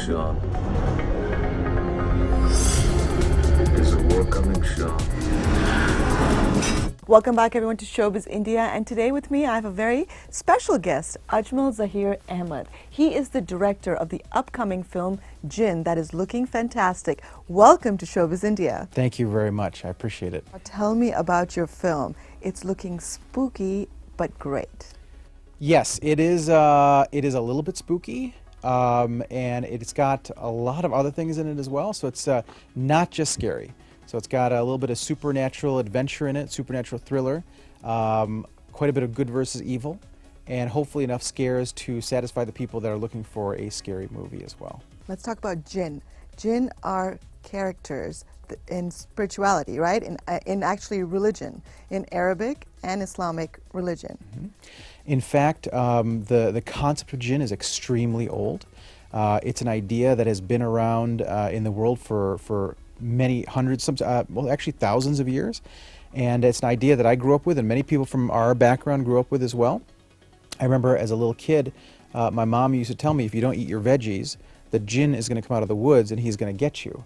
Sean. There's a war coming, Sean. Welcome back everyone to Showbiz India, and today with me I have a very special guest, Ajmal Zaheer Ahmad. He is the director of the upcoming film Jinn that is looking fantastic. Welcome to Showbiz India. Thank you very much. I appreciate it. Tell me about your film. It's looking spooky but great. Yes, it is a little bit spooky, and it's got a lot of other things in it as well, so it's not just scary. So it's got a little bit of supernatural adventure in it, supernatural thriller, quite a bit of good versus evil, and hopefully enough scares to satisfy the people that are looking for a scary movie as well. Let's talk about Jinn. Jinn are characters in spirituality, right? In actually religion, in Arabic and Islamic religion. Mm-hmm. In fact, the concept of jinn is extremely old. It's an idea that has been around in the world for many hundreds, well, actually thousands of years. And it's an idea that I grew up with, and many people from our background grew up with as well. I remember as a little kid, my mom used to tell me, if you don't eat your veggies, the jinn is going to come out of the woods and he's going to get you.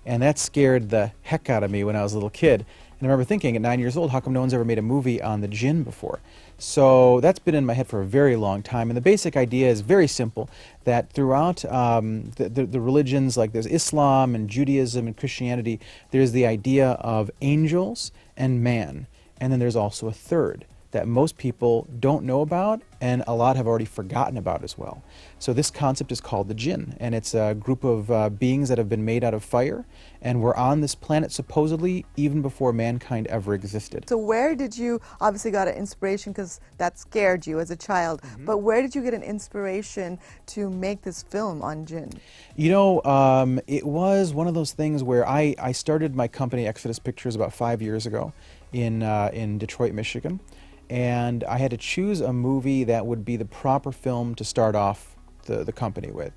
And that scared the heck out of me when I was a little kid. And I remember thinking at 9 years old, how come no one's ever made a movie on the jinn before? So that's been in my head for a very long time. And the basic idea is very simple, that throughout the religions, like there's Islam and Judaism and Christianity, there's the idea of angels and man. And then there's also a third that most people don't know about, and a lot have already forgotten about as well. So this concept is called the jinn, and it's a group of beings that have been made out of fire, and were on this planet supposedly even before mankind ever existed. So where did you, obviously got an inspiration because that scared you as a child, but where did you get an inspiration to make this film on jinn? You know, it was one of those things where I started my company, Exodus Pictures, about 5 years ago in Detroit, Michigan. And I had to choose a movie that would be the proper film to start off the company with.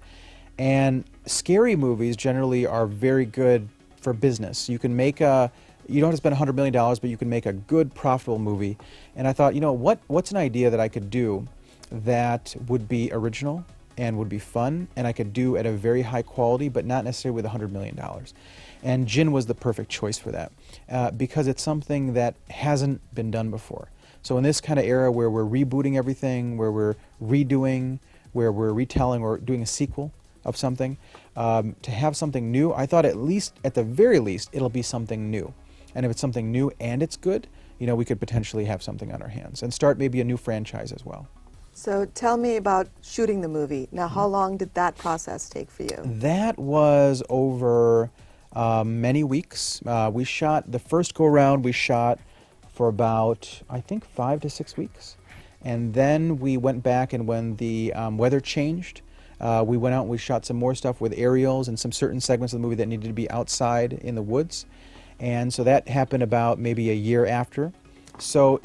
And scary movies generally are very good for business. You can make you don't have to spend $100 million, but you can make a good, profitable movie. And I thought, you know, what's an idea that I could do that would be original and would be fun, and I could do at a very high quality, but not necessarily with $100 million. And Jinn was the perfect choice for that, because it's something that hasn't been done before. So in this kind of era where we're rebooting everything, where we're redoing, where we're retelling or doing a sequel of something, to have something new, I thought at the very least, it'll be something new. And if it's something new and it's good, you know, we could potentially have something on our hands and start maybe a new franchise as well. So tell me about shooting the movie. Now, how long did that process take for you? That was over many weeks. We shot, the first go-around, we shot for about, I think, 5 to 6 weeks. And then we went back, and when the weather changed, we went out and we shot some more stuff with aerials and some certain segments of the movie that needed to be outside in the woods. And so that happened about maybe a year after. So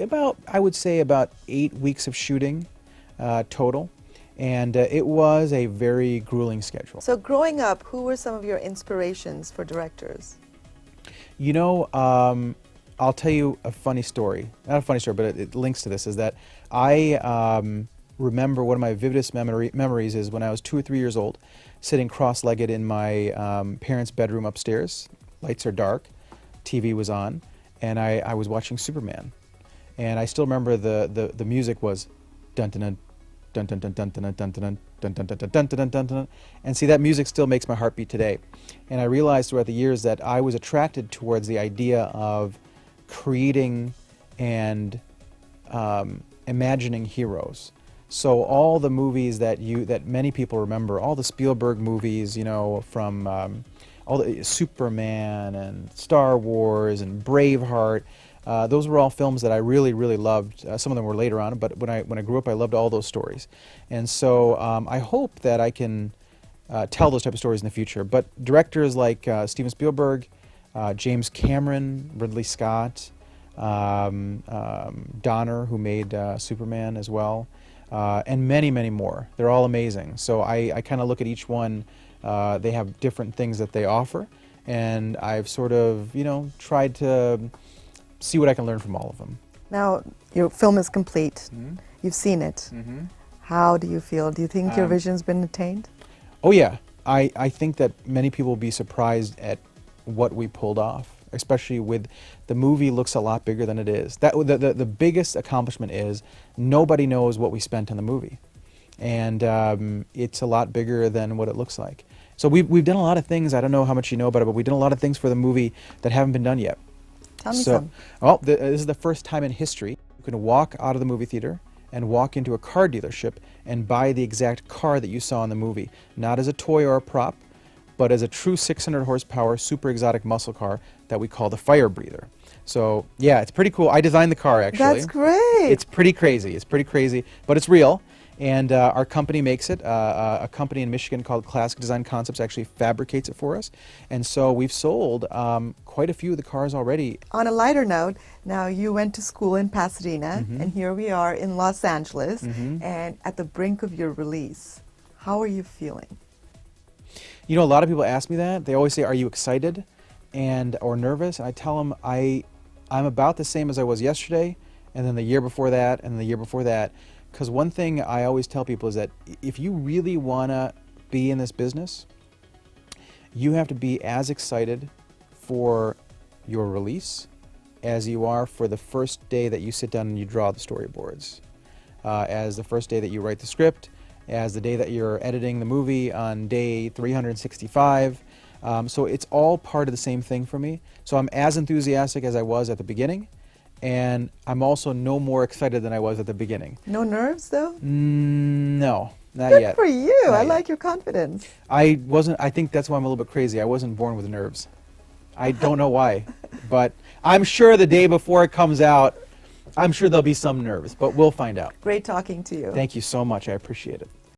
I would say about 8 weeks of shooting total. And it was a very grueling schedule. So growing up, who were some of your inspirations for directors? You know, I'll tell you a funny story. Not a funny story, but it links to this, is that I remember one of my vividest memories is when I was 2 or 3 years old, sitting cross-legged in my parents' bedroom upstairs. Lights are dark, TV was on, and I was watching Superman. And I still remember the music was dun dun dun dun dun dun dun dun dun dun dun dun dun dun dun dun dun. And see, that music still makes my heart beat today. And I realized throughout the years that I was attracted towards the idea of creating and imagining heroes. So all the movies that many people remember, all the Spielberg movies, you know, from all the Superman and Star Wars and Braveheart, those were all films that I really, really loved. Some of them were later on, but when I grew up, I loved all those stories. And so I hope that I can tell those type of stories in the future. But directors like Steven Spielberg, James Cameron, Ridley Scott, Donner, who made Superman as well, and many, many more. They're all amazing. So I kind of look at each one. They have different things that they offer, and I've sort of, you know, tried to see what I can learn from all of them. Now, your film is complete. Mm-hmm. You've seen it. Mm-hmm. How do you feel? Do you think your vision's been attained? Oh yeah, I think that many people will be surprised at what we pulled off, especially with the movie looks a lot bigger than it is. The biggest accomplishment is nobody knows what we spent on the movie, and it's a lot bigger than what it looks like. So we've done a lot of things. I don't know how much you know about it, but we've done a lot of things for the movie that haven't been done yet. Tell me some. Well, this is the first time in history you can walk out of the movie theater and walk into a car dealership and buy the exact car that you saw in the movie, not as a toy or a prop, but as a true 600 horsepower super exotic muscle car that we call the Fire Breather. So yeah, it's pretty cool. I designed the car, actually. That's great. It's pretty crazy. It's pretty crazy, but it's real. And our company makes it. A company in Michigan called Classic Design Concepts actually fabricates it for us. And so we've sold quite a few of the cars already. On a lighter note, now you went to school in Pasadena, Mm-hmm. and here we are in Los Angeles, and at the brink of your release. How are you feeling? You know, a lot of people ask me that. They always say, "Are you excited or nervous?" And I tell them I'm about the same as I was yesterday, and then the year before that, and the year before that. Because one thing I always tell people is that if you really want to be in this business, you have to be as excited for your release as you are for the first day that you sit down and you draw the storyboards, as the first day that you write the script, as the day that you're editing the movie on day 365. So it's all part of the same thing for me. So I'm as enthusiastic as I was at the beginning, and I'm also no more excited than I was at the beginning. No nerves, though? No, not Good yet. for you. Not I yet. like your confidence. I think that's why I'm a little bit crazy. I wasn't born with nerves. I don't know why, but I'm sure the day before it comes out, I'm sure there'll be some nerves, but we'll find out. Great talking to you. Thank you so much. I appreciate it.